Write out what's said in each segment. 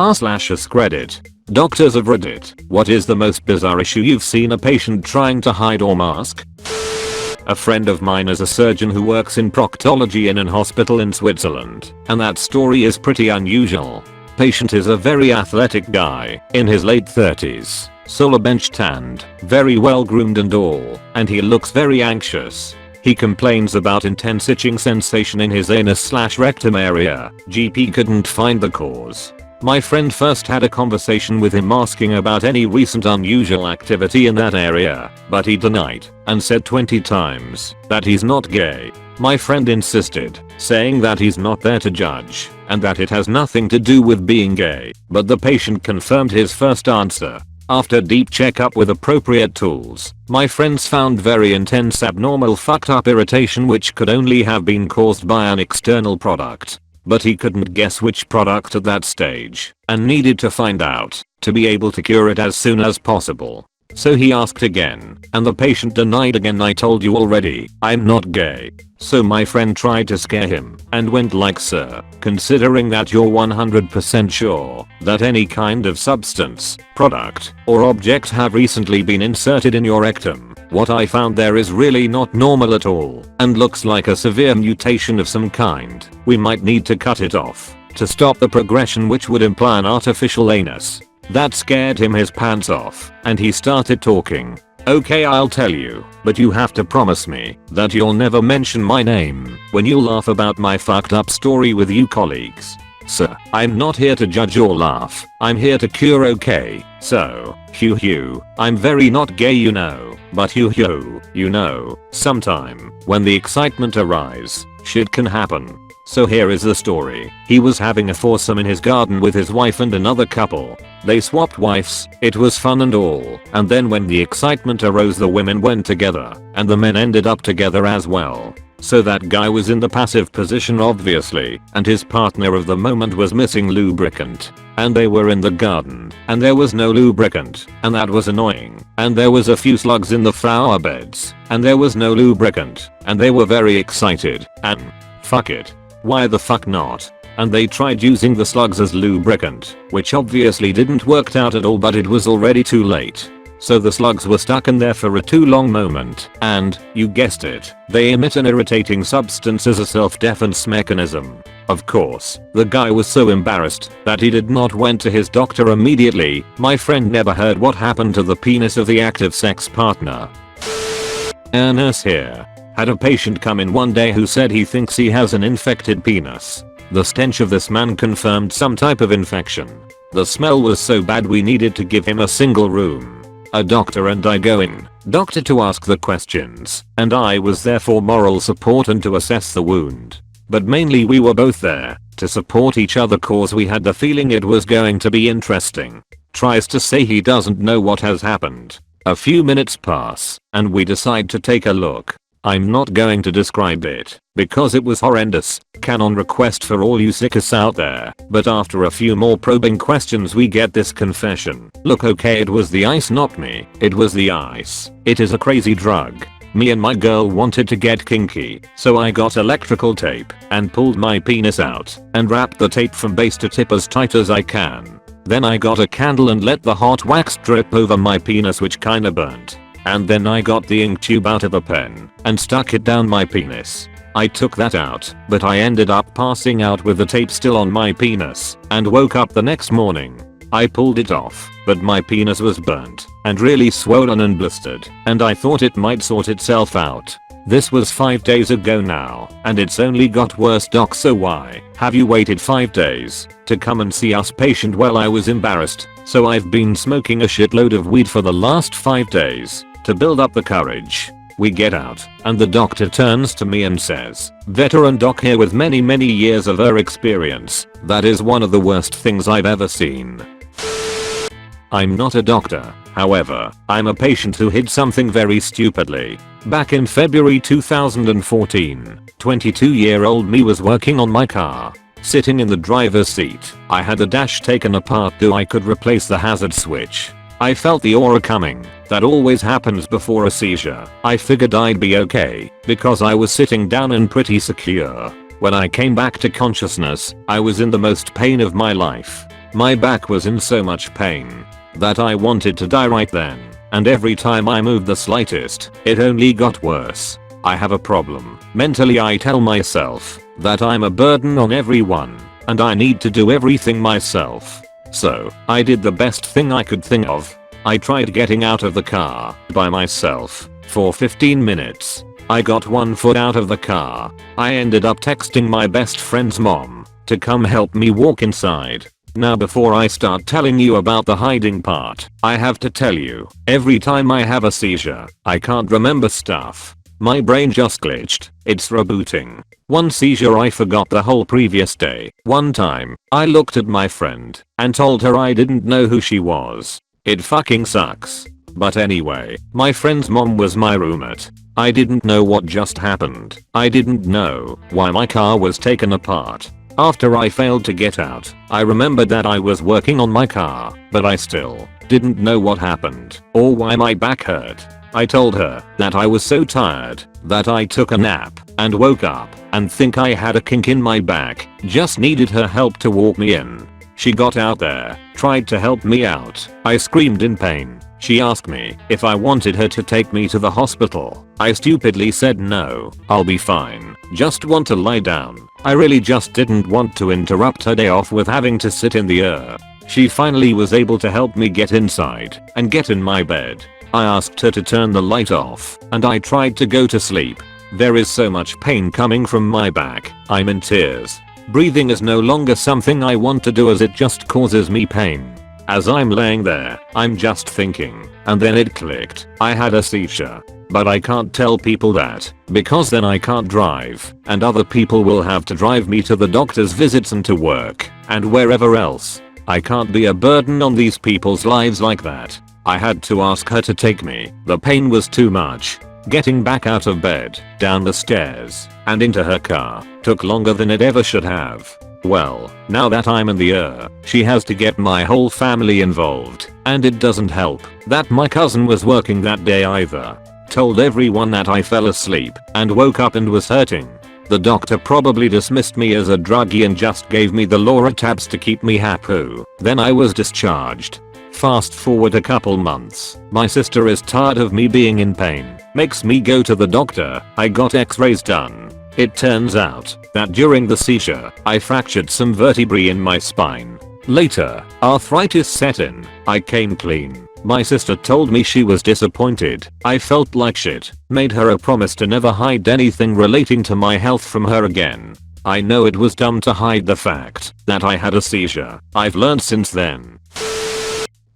r/AskReddit. Doctors of Reddit, what is the most bizarre issue you've seen a patient trying to hide or mask? A friend of mine is a surgeon who works in proctology in an hospital in Switzerland, and that story is pretty unusual. Patient is a very athletic guy, in his late 30s, solar bench tanned, very well groomed and all, and he looks very anxious. He complains about intense itching sensation in his anus/rectum area. GP couldn't find the cause. My friend first had a conversation with him asking about any recent unusual activity in that area, but he denied and said 20 times that he's not gay. My friend insisted, saying that he's not there to judge and that it has nothing to do with being gay, but the patient confirmed his first answer. After deep checkup with appropriate tools, my friends found very intense abnormal fucked up irritation which could only have been caused by an external product. But he couldn't guess which product at that stage and needed to find out to be able to cure it as soon as possible. So he asked again, and the patient denied again. I told you already, I'm not gay. So my friend tried to scare him and went like, sir, considering that you're 100% sure that any kind of substance, product, or object have recently been inserted in your rectum, what I found there is really not normal at all and looks like a severe mutation of some kind. We might need to cut it off to stop the progression, which would imply an artificial anus. That scared him his pants off and he started talking. Okay, I'll tell you, but you have to promise me that you'll never mention my name when you laugh about my fucked up story with you colleagues. Sir, I'm not here to judge or laugh, I'm here to cure, okay? So, hoo, I'm very not gay, you know, but hoo, you know, sometime when the excitement arrives, shit can happen. So here is the story. He was having a foursome in his garden with his wife and another couple. They swapped wives, it was fun and all, and then when the excitement arose the women went together, and the men ended up together as well. So that guy was in the passive position obviously, and his partner of the moment was missing lubricant. And they were in the garden, and there was no lubricant, and that was annoying. And there was a few slugs in the flower beds, and there was no lubricant, and they were very excited, and fuck it. Why the fuck not? And they tried using the slugs as lubricant, which obviously didn't work out at all, but it was already too late. So the slugs were stuck in there for a too long moment, and, you guessed it, they emit an irritating substance as a self-defense mechanism. Of course, the guy was so embarrassed that he did not went to his doctor immediately. My friend never heard what happened to the penis of the active sex partner. A nurse here had a patient come in one day who said he thinks he has an infected penis. The stench of this man confirmed some type of infection. The smell was so bad we needed to give him a single room. A doctor and I go in, doctor to ask the questions, and I was there for moral support and to assess the wound. But mainly we were both there to support each other cause we had the feeling it was going to be interesting. Tries to say he doesn't know what has happened. A few minutes pass, and we decide to take a look. I'm not going to describe it, because it was horrendous, canon request for all you sickos out there, but after a few more probing questions we get this confession. Look, okay, it was the ice, not me, it was the ice. It is a crazy drug. Me and my girl wanted to get kinky, so I got electrical tape and pulled my penis out and wrapped the tape from base to tip as tight as I can. Then I got a candle and let the hot wax drip over my penis, which kinda burnt. And then I got the ink tube out of a pen and stuck it down my penis. I took that out, but I ended up passing out with the tape still on my penis and woke up the next morning. I pulled it off, but my penis was burnt and really swollen and blistered, and I thought it might sort itself out. This was 5 days ago now, and it's only got worse, doc, so why have you waited 5 days to come and see us, patient? Well, I was embarrassed, so I've been smoking a shitload of weed for the last 5 days. To build up the courage. We get out, and the doctor turns to me and says, veteran doc here with many years of experience, that is one of the worst things I've ever seen. I'm not a doctor, however, I'm a patient who hid something very stupidly. Back in February 2014, 22-year-old me was working on my car. Sitting in the driver's seat, I had the dash taken apart so I could replace the hazard switch. I felt the aura coming. That always happens before a seizure. I figured I'd be okay because I was sitting down and pretty secure. When I came back to consciousness, I was in the most pain of my life. My back was in so much pain that I wanted to die right then, and every time I moved the slightest, it only got worse. I have a problem. Mentally I tell myself that I'm a burden on everyone and I need to do everything myself. So, I did the best thing I could think of. I tried getting out of the car by myself for 15 minutes. I got one foot out of the car. I ended up texting my best friend's mom to come help me walk inside. Now before I start telling you about the hiding part, I have to tell you, every time I have a seizure, I can't remember stuff. My brain just glitched. It's rebooting. One seizure I forgot the whole previous day. One time, I looked at my friend and told her I didn't know who she was. It fucking sucks. But anyway, my friend's mom was my roommate. I didn't know what just happened. I didn't know why my car was taken apart. After I failed to get out, I remembered that I was working on my car, but I still didn't know what happened or why my back hurt. I told her that I was so tired that I took a nap and woke up and think I had a kink in my back, just needed her help to walk me in. She got out there, tried to help me out. I screamed in pain. She asked me if I wanted her to take me to the hospital. I stupidly said no, I'll be fine, just want to lie down. I really just didn't want to interrupt her day off with having to sit in the ER. She finally was able to help me get inside and get in my bed. I asked her to turn the light off and I tried to go to sleep. There is so much pain coming from my back, I'm in tears. Breathing is no longer something I want to do as it just causes me pain. As I'm laying there, I'm just thinking, and then it clicked. I had a seizure. But I can't tell people that, because then I can't drive, and other people will have to drive me to the doctor's visits and to work, and wherever else. I can't be a burden on these people's lives like that. I had to ask her to take me. The pain was too much. Getting back out of bed, down the stairs, and into her car took longer than it ever should have. Well, now that I'm in the ER, she has to get my whole family involved, and it doesn't help that my cousin was working that day either. Told everyone that I fell asleep and woke up and was hurting. The doctor probably dismissed me as a druggie and just gave me the Loratabs to keep me happy. Then I was discharged. Fast forward a couple months, my sister is tired of me being in pain, makes me go to the doctor. I got x-rays done. It turns out that during the seizure, I fractured some vertebrae in my spine. Later, arthritis set in. I came clean. My sister told me she was disappointed. I felt like shit. Made her a promise to never hide anything relating to my health from her again. I know it was dumb to hide the fact that I had a seizure. I've learned since then.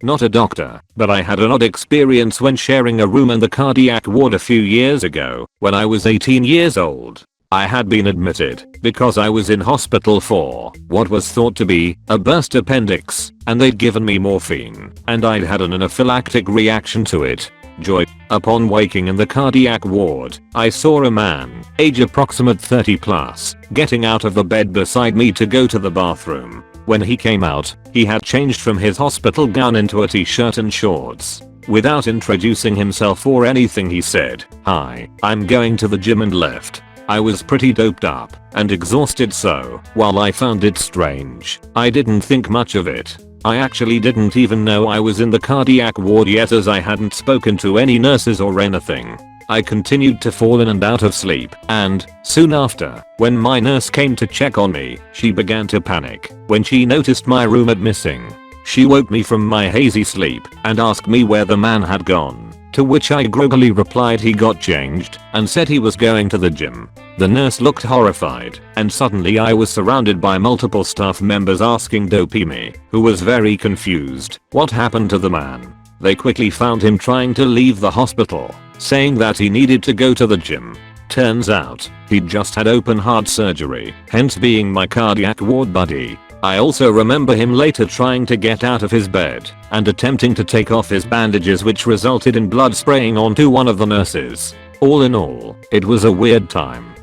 Not a doctor, but I had an odd experience when sharing a room in the cardiac ward a few years ago when I was 18 years old. I had been admitted because I was in hospital for what was thought to be a burst appendix, and they'd given me morphine, and I'd had an anaphylactic reaction to it. Joy. Upon waking in the cardiac ward, I saw a man, age approximate 30 plus, getting out of the bed beside me to go to the bathroom. When he came out, he had changed from his hospital gown into a t-shirt and shorts. Without introducing himself or anything, he said, "Hi, I'm going to the gym," and left. I was pretty doped up and exhausted, so while I found it strange, I didn't think much of it. I actually didn't even know I was in the cardiac ward yet, as I hadn't spoken to any nurses or anything. I continued to fall in and out of sleep, and soon after, when my nurse came to check on me, she began to panic when she noticed my roommate missing. She woke me from my hazy sleep and asked me where the man had gone. To which I groggily replied he got changed and said he was going to the gym. The nurse looked horrified, and suddenly I was surrounded by multiple staff members asking Dopey me, who was very confused, what happened to the man. They quickly found him trying to leave the hospital, saying that he needed to go to the gym. Turns out, he'd just had open heart surgery, hence being my cardiac ward buddy. I also remember him later trying to get out of his bed and attempting to take off his bandages, which resulted in blood spraying onto one of the nurses. All in all, it was a weird time.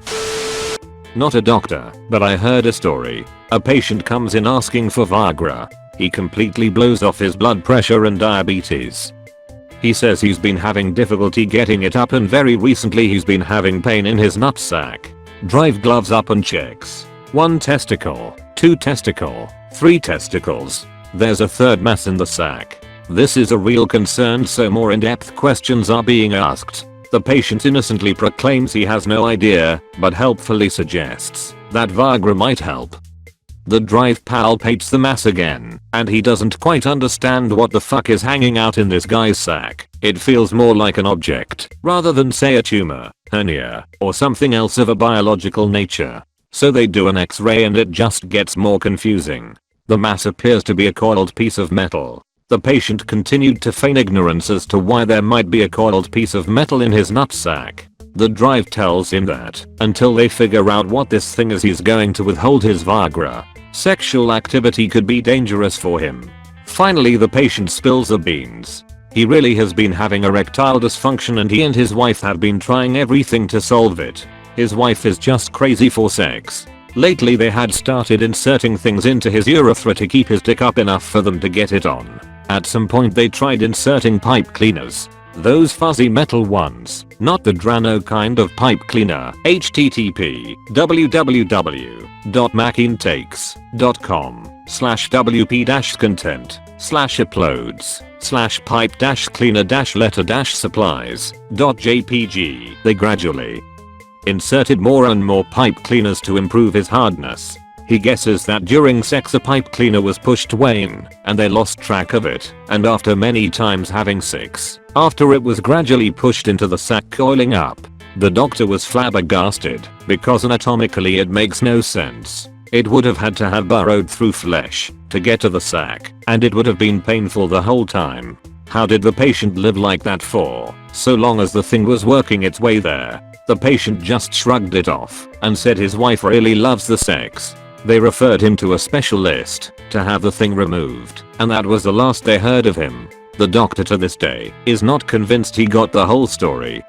Not a doctor, but I heard a story. A patient comes in asking for Viagra. He completely blows off his blood pressure and diabetes. He says he's been having difficulty getting it up, and very recently he's been having pain in his nutsack. Drive gloves up and checks. 1 testicle, 2 testicle, 3 testicles. There's a third mass in the sack. This is a real concern, so more in-depth questions are being asked. The patient innocently proclaims he has no idea, but helpfully suggests that Viagra might help. The drive palpates the mass again, and he doesn't quite understand what the fuck is hanging out in this guy's sack. It feels more like an object, rather than say a tumor, hernia, or something else of a biological nature. So they do an x-ray and it just gets more confusing. The mass appears to be a coiled piece of metal. The patient continued to feign ignorance as to why there might be a coiled piece of metal in his nutsack. The drive tells him that, until they figure out what this thing is, he's going to withhold his Viagra. Sexual activity could be dangerous for him. Finally, the patient spills the beans. He really has been having erectile dysfunction and he and his wife have been trying everything to solve it. His wife is just crazy for sex. Lately they had started inserting things into his urethra to keep his dick up enough for them to get it on. At some point they tried inserting pipe cleaners. Those fuzzy metal ones, not the Drano kind of pipe cleaner. http www.mackintakes.com/wp-content/uploads/pipe-cleaner-letter-supplies.jpg. They gradually inserted more and more pipe cleaners to improve his hardness. He guesses that during sex a pipe cleaner was pushed way in, and they lost track of it, and after many times having sex, after it was gradually pushed into the sack coiling up, the doctor was flabbergasted, because anatomically it makes no sense. It would have had to have burrowed through flesh to get to the sack, and it would have been painful the whole time. How did the patient live like that for so long as the thing was working its way there? The patient just shrugged it off and said his wife really loves the sex. They referred him to a specialist to have the thing removed, and that was the last they heard of him. The doctor to this day is not convinced he got the whole story.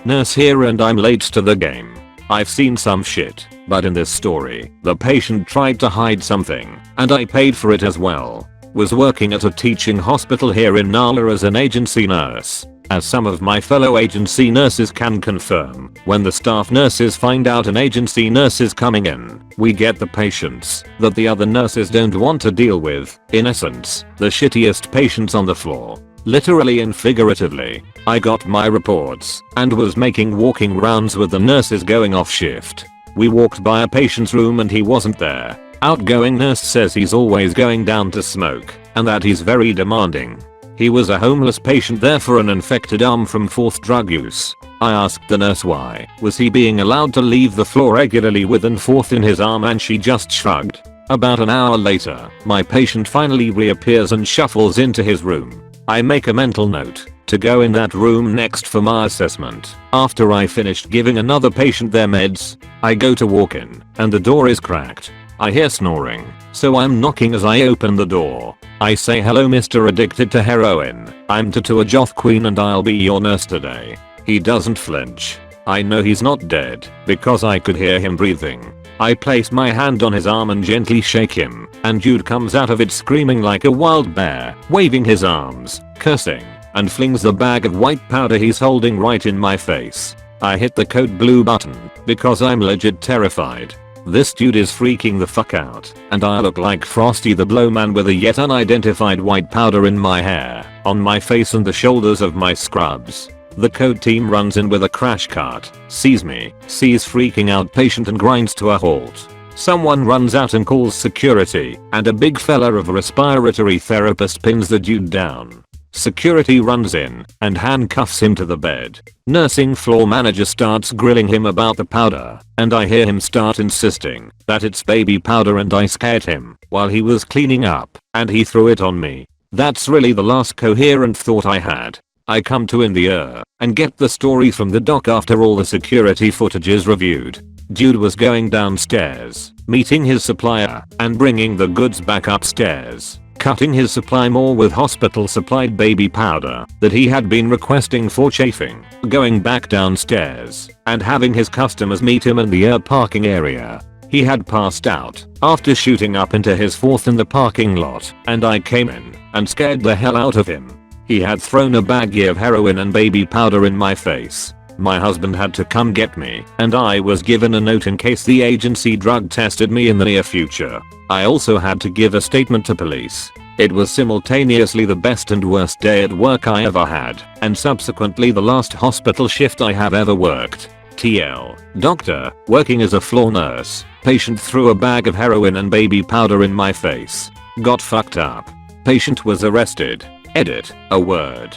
Nurse here and I'm late to the game. I've seen some shit, but in this story, the patient tried to hide something, and I paid for it as well. Was working at a teaching hospital here in Nala as an agency nurse. As some of my fellow agency nurses can confirm, when the staff nurses find out an agency nurse is coming in, we get the patients that the other nurses don't want to deal with. In essence, the shittiest patients on the floor. Literally and figuratively. I got my reports and was making walking rounds with the nurses going off shift. We walked by a patient's room and he wasn't there. Outgoing nurse says he's always going down to smoke and that he's very demanding. He was a homeless patient there for an infected arm from fourth drug use. I asked the nurse why was he being allowed to leave the floor regularly with an fourth in his arm, and she just shrugged. About an hour later, my patient finally reappears and shuffles into his room. I make a mental note to go in that room next for my assessment. After I finished giving another patient their meds, I go to walk in and the door is cracked. I hear snoring, so I'm knocking as I open the door. I say, "Hello Mr. Addicted to Heroin, I'm Tattoo Joth Queen and I'll be your nurse today." He doesn't flinch. I know he's not dead because I could hear him breathing. I place my hand on his arm and gently shake him, and Jude comes out of it screaming like a wild bear, waving his arms, cursing, and flings the bag of white powder he's holding right in my face. I hit the code blue button because I'm legit terrified. This dude is freaking the fuck out, and I look like Frosty the Blowman with a yet unidentified white powder in my hair, on my face and the shoulders of my scrubs. The code team runs in with a crash cart, sees me, sees freaking out patient and grinds to a halt. Someone runs out and calls security, and a big fella of a respiratory therapist pins the dude down. Security runs in and handcuffs him to the bed. Nursing floor manager starts grilling him about the powder, and I hear him start insisting that it's baby powder, and I scared him while he was cleaning up, and he threw it on me. That's really the last coherent thought I had. I come to in the and get the story from the doc after all the security footage is reviewed. Dude was going downstairs, meeting his supplier, and bringing the goods back upstairs, cutting his supply more with hospital supplied baby powder that he had been requesting for chafing, going back downstairs, and having his customers meet him in the parking area. He had passed out after shooting up into his fourth in the parking lot, and I came in and scared the hell out of him. He had thrown a baggie of heroin and baby powder in my face. My husband had to come get me, and I was given a note in case the agency drug tested me in the near future. I also had to give a statement to police. It was simultaneously the best and worst day at work I ever had, and subsequently the last hospital shift I have ever worked. TL. Doctor, working as a floor nurse. Patient threw a bag of heroin and baby powder in my face. Got fucked up. Patient was arrested. Edit. A word.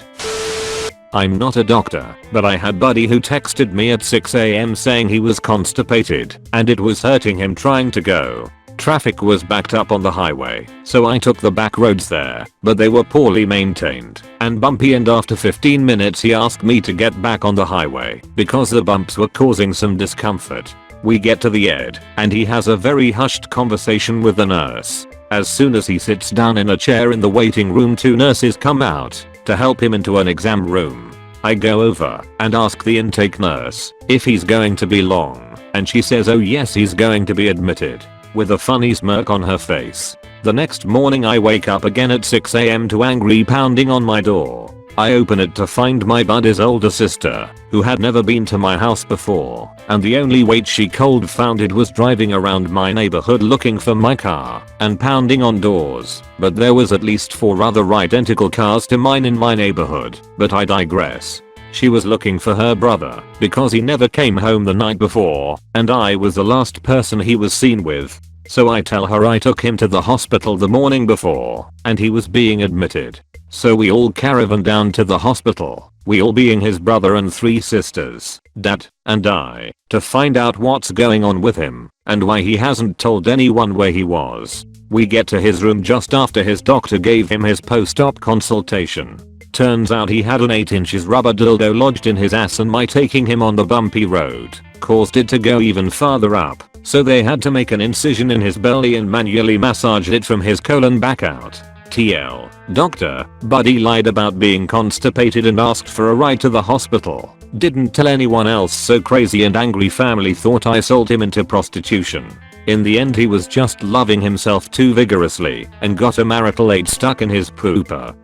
I'm not a doctor, but I had buddy who texted me at 6 AM saying he was constipated and it was hurting him trying to go. Traffic was backed up on the highway, so I took the back roads there, but they were poorly maintained and bumpy, and after 15 minutes he asked me to get back on the highway because the bumps were causing some discomfort. We get to the ED, and he has a very hushed conversation with the nurse. As soon as he sits down in a chair in the waiting room, 2 nurses come out to help him into an exam room. I go over and ask the intake nurse if he's going to be long, and she says oh yes, he's going to be admitted, with a funny smirk on her face. The next morning I wake up again at 6 AM to angry pounding on my door. I open it to find my buddy's older sister, who had never been to my house before, and the only weight she cold found was driving around my neighborhood looking for my car and pounding on doors, but there was at least 4 other identical cars to mine in my neighborhood, but I digress. She was looking for her brother because he never came home the night before, and I was the last person he was seen with. So I tell her I took him to the hospital the morning before and he was being admitted. So we all caravan down to the hospital, we all being his brother and 3 sisters, Dad, and I, to find out what's going on with him and why he hasn't told anyone where he was. We get to his room just after his doctor gave him his post-op consultation. Turns out he had an 8 inches rubber dildo lodged in his ass, and my taking him on the bumpy road caused it to go even farther up, so they had to make an incision in his belly and manually massage it from his colon back out. TL. Doctor, buddy lied about being constipated and asked for a ride to the hospital. Didn't tell anyone else, so crazy and angry family thought I sold him into prostitution. In the end he was just loving himself too vigorously and got a marital aid stuck in his pooper.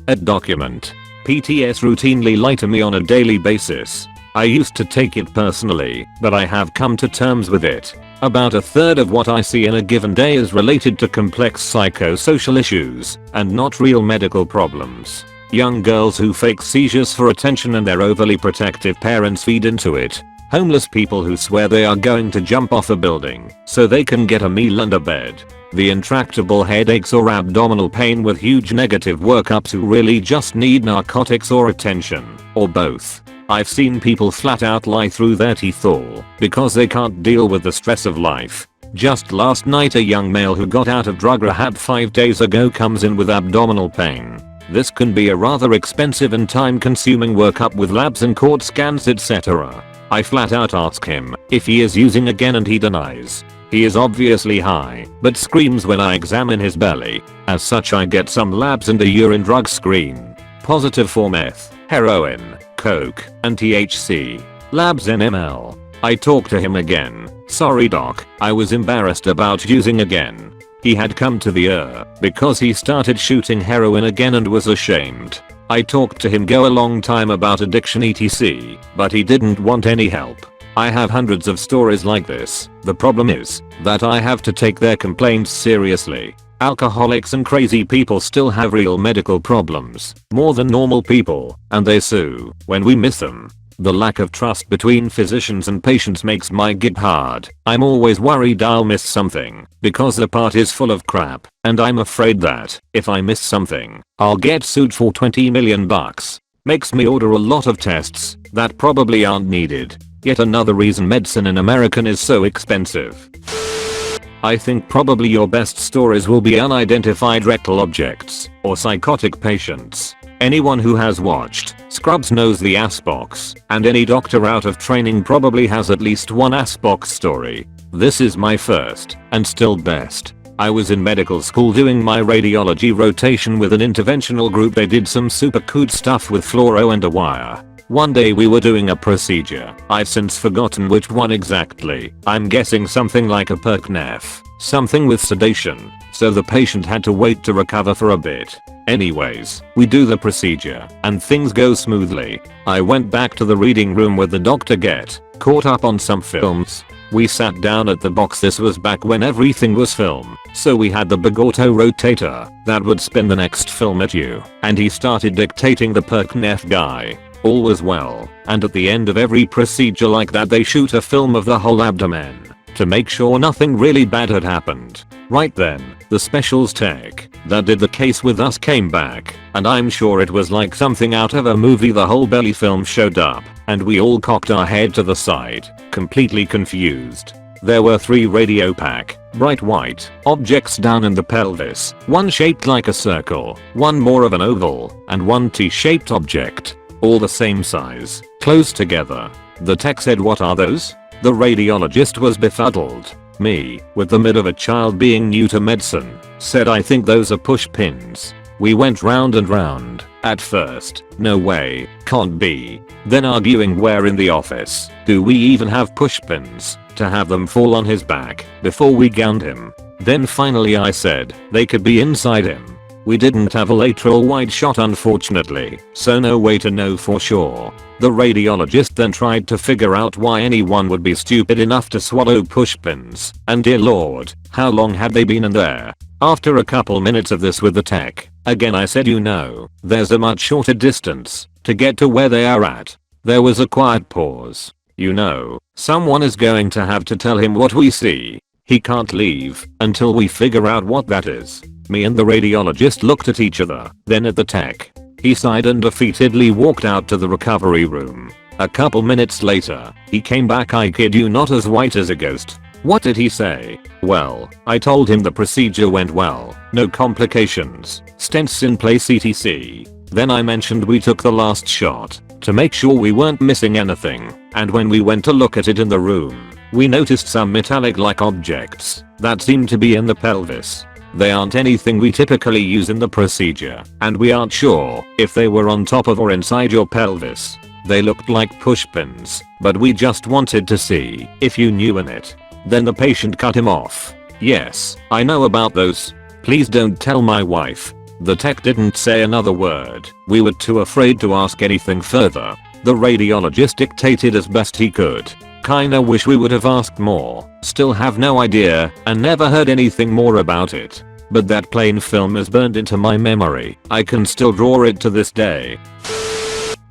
At document. PTS routinely lie to me on a daily basis. I used to take it personally, but I have come to terms with it. About a third of what I see in a given day is related to complex psychosocial issues and not real medical problems. Young girls who fake seizures for attention and their overly protective parents feed into it. Homeless people who swear they are going to jump off a building so they can get a meal and a bed. The intractable headaches or abdominal pain with huge negative workups who really just need narcotics or attention, or both. I've seen people flat out lie through their teeth all because they can't deal with the stress of life. Just last night a young male who got out of drug rehab 5 days ago comes in with abdominal pain. This can be a rather expensive and time-consuming workup with labs and court scans, etc. I flat out ask him if he is using again and he denies. He is obviously high, but screams when I examine his belly. As such I get some labs and a urine drug screen. Positive for meth, heroin, coke, and THC. Labs NML. I talk to him again. Sorry doc, I was embarrassed about using again. He had come to the because he started shooting heroin again and was ashamed. I talked to him go a long time about addiction etc, but he didn't want any help. I have hundreds of stories like this. The problem is that I have to take their complaints seriously. Alcoholics and crazy people still have real medical problems, more than normal people, and they sue when we miss them. The lack of trust between physicians and patients makes my gig hard. I'm always worried I'll miss something because the part is full of crap, and I'm afraid that if I miss something, I'll get sued for 20 million bucks. Makes me order a lot of tests that probably aren't needed. Yet another reason medicine in America is so expensive. I think probably your best stories will be unidentified rectal objects or psychotic patients. Anyone who has watched Scrubs knows the ass box, and any doctor out of training probably has at least one ass box story. This is my first, and still best. I was in medical school doing my radiology rotation with an interventional group. They did some super cool stuff with fluoro and a wire. One day we were doing a procedure. I've since forgotten which one exactly. I'm guessing something like a percnef. Something with sedation. So the patient had to wait to recover for a bit. Anyways, we do the procedure and things go smoothly. I went back to the reading room with the doctor get caught up on some films. We sat down at the box. This was back when everything was film, so we had the big auto rotator that would spin the next film at you, and he started dictating the Perknef guy. All was well, and at the end of every procedure like that they shoot a film of the whole abdomen to make sure nothing really bad had happened. Right then, the specials tech that did the case with us came back, and I'm sure it was like something out of a movie. The whole belly film showed up, and we all cocked our head to the side, completely confused. There were 3 radiopack, bright white, objects down in the pelvis, one shaped like a circle, one more of an oval, and one T-shaped object, all the same size, close together. The tech said, "What are those?" The radiologist was befuddled. Me, with the mid of a child being new to medicine, said, "I think those are push pins." We went round and round. At first, no way, can't be. Then arguing where in the office do we even have push pins to have them fall on his back before we gowned him. Then finally I said they could be inside him. We didn't have a lateral wide shot unfortunately, so no way to know for sure. The radiologist then tried to figure out why anyone would be stupid enough to swallow pushpins, and dear lord, how long had they been in there? After a couple minutes of this with the tech, again I said, "You know, there's a much shorter distance to get to where they are at." There was a quiet pause. "You know, someone is going to have to tell him what we see. He can't leave until we figure out what that is." Me and the radiologist looked at each other, then at the tech. He sighed and defeatedly walked out to the recovery room. A couple minutes later, he came back, I kid you not, as white as a ghost. What did he say? Well, I told him the procedure went well, no complications, stents in place etc. Then I mentioned we took the last shot to make sure we weren't missing anything, and when we went to look at it in the room, we noticed some metallic-like objects that seemed to be in the pelvis. They aren't anything we typically use in the procedure, and we aren't sure if they were on top of or inside your pelvis. They looked like pushpins, but we just wanted to see if you knew in it. Then the patient cut him off. "Yes, I know about those. Please don't tell my wife." The tech didn't say another word. We were too afraid to ask anything further. The radiologist dictated as best he could. Kinda wish we would have asked more. Still have no idea and never heard anything more about it. But that plain film is burned into my memory. I can still draw it to this day.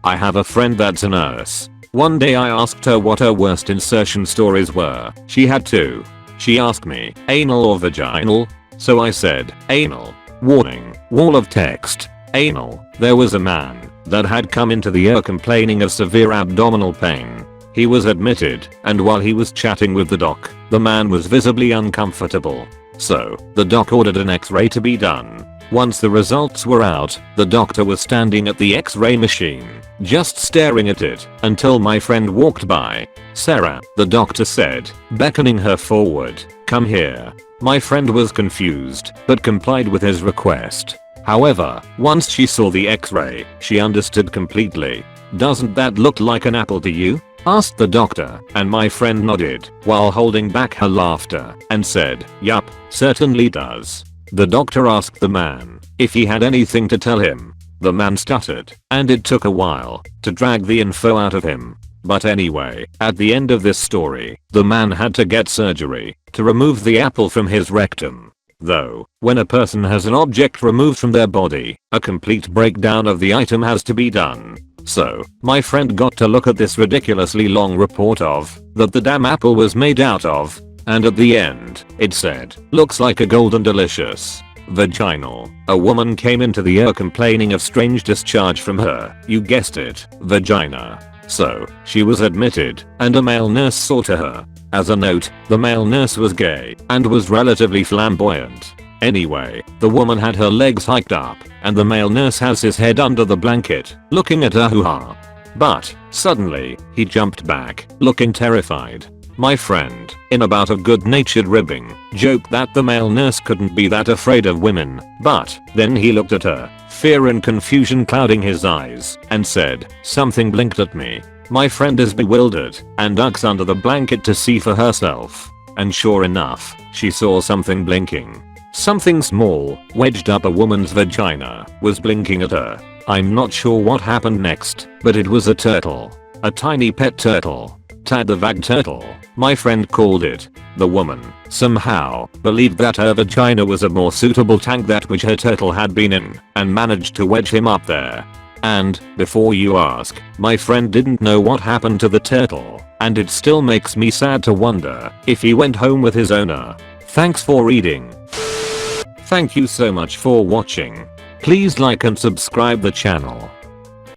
I have a friend that's a nurse. One day I asked her what her worst insertion stories were. She had 2. She asked me, anal or vaginal? So I said, anal. Warning, wall of text. Anal. There was a man that had come into the ER complaining of severe abdominal pain. He was admitted, and while he was chatting with the doc, the man was visibly uncomfortable. So, the doc ordered an x-ray to be done. Once the results were out, the doctor was standing at the x-ray machine, just staring at it, until my friend walked by. "Sarah," the doctor said, beckoning her forward, "come here." My friend was confused, but complied with his request. However, once she saw the x-ray, she understood completely. "Doesn't that look like an apple to you?" asked the doctor, and my friend nodded while holding back her laughter and said, "Yup, certainly does." The doctor asked the man if he had anything to tell him. The man stuttered, and it took a while to drag the info out of him. But anyway, at the end of this story, the man had to get surgery to remove the apple from his rectum. Though, when a person has an object removed from their body, a complete breakdown of the item has to be done. So, my friend got to look at this ridiculously long report of that the damn apple was made out of, and at the end, it said, "Looks like a golden delicious vaginal." A woman came into the ER complaining of strange discharge from her, you guessed it, vagina. So, she was admitted, and a male nurse saw to her. As a note, the male nurse was gay and was relatively flamboyant. Anyway, the woman had her legs hiked up, and the male nurse has his head under the blanket, looking at her hoo-ha. But, suddenly, he jumped back, looking terrified. My friend, in a bout of good-natured ribbing, joked that the male nurse couldn't be that afraid of women, but then he looked at her, fear and confusion clouding his eyes, and said, "Something blinked at me." My friend is bewildered and ducks under the blanket to see for herself. And sure enough, she saw something blinking. Something small, wedged up a woman's vagina, was blinking at her. I'm not sure what happened next, but it was a turtle. A tiny pet turtle. Tad the vag turtle, my friend called it. The woman, somehow, believed that her vagina was a more suitable tank that which her turtle had been in, and managed to wedge him up there. And, before you ask, my friend didn't know what happened to the turtle, and it still makes me sad to wonder if he went home with his owner. Thanks for reading. Thank you so much for watching. Please like and subscribe the channel.